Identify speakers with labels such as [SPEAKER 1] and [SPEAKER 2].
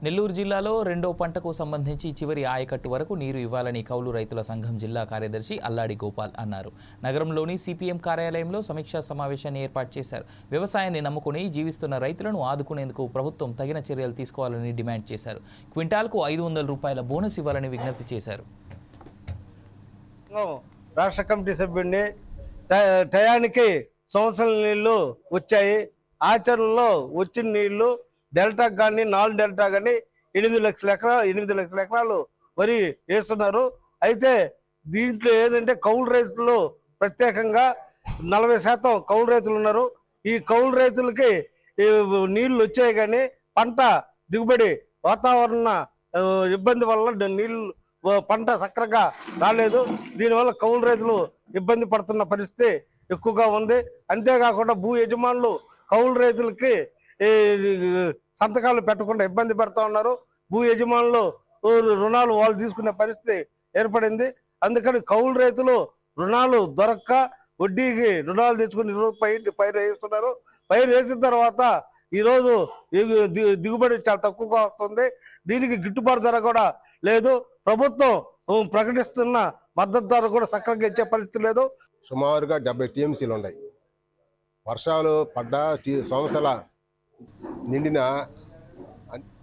[SPEAKER 1] నెల్లూరు జిల్లాలో రెండో పంటకు సంబంధించి చివరి ఆయకట్టు వరకు నీరు ఇవ్వాలని కౌలు రైతుల సంఘం జిల్లా కార్యదర్శి అల్లాడి గోపాల్ అన్నారు. నగరంలోని సిపిఎం కార్యాలయంలో సమీక్షా సమావేశాన్ని ఏర్పాటు చేశారు. వ్యవసాయాన్ని నమ్ముకుని జీవిస్తున్న రైతులను ఆదుకునేందుకు ప్రభుత్వం తగిన చర్యలు తీసుకోవాలని డిమాండ్ చేశారు. క్వింటాల్కు 500 రూపాయల బోనస్ ఇవ్వాలని విజ్ఞప్తి చేశారు.
[SPEAKER 2] రాష్ట్ర కమిటీ సభ్యుడిని టయానికి సంవత్సరం నీళ్లు వచ్చాయి. ఆచరణలో వచ్చిన నీళ్లు డెల్టాకు కానీ నాన్ డెల్టా కానీ 8 లక్షల ఎకరాలు వరి వేస్తున్నారు. అయితే దీంట్లో ఏదంటే కౌలు రైతులు ప్రత్యేకంగా 40% కౌలు రైతులు ఉన్నారు. ఈ కౌలు రైతులకి నీళ్లు వచ్చాయి కానీ పంట దిగుబడి వాతావరణ ఇబ్బంది వల్ల నీళ్లు పంట సక్రగా రాలేదు. దీనివల్ల కౌలు రైతులు ఇబ్బంది పడుతున్న పరిస్థితి ఎక్కువగా ఉంది. అంతేకాకుండా భూ యజమానులు కౌలు రైతులకి సంతకాలు పెట్టకుండా ఇబ్బంది పెడతా ఉన్నారు. భూ యజమానులు రుణాలు వాళ్ళు తీసుకునే పరిస్థితి ఏర్పడింది. అందుకని కౌలు రైతులు రుణాలు దొరక్క వడ్డీకి రుణాలు తెచ్చుకుని పైరు వేస్తున్నారు. పైరు వేసిన తర్వాత ఈరోజు దిగుబడి చాలా తక్కువగా వస్తుంది. దీనికి గిట్టుబాటు ధర కూడా లేదు. ప్రభుత్వం ప్రకటిస్తున్న మద్దతు ధర కూడా సక్రమంగా ఇచ్చే పరిస్థితి లేదు.
[SPEAKER 3] సుమారుగా 70 టీఎంసీలు ఉన్నాయి. వర్షాలు పడ్డ సంవత్సరాల నిండిన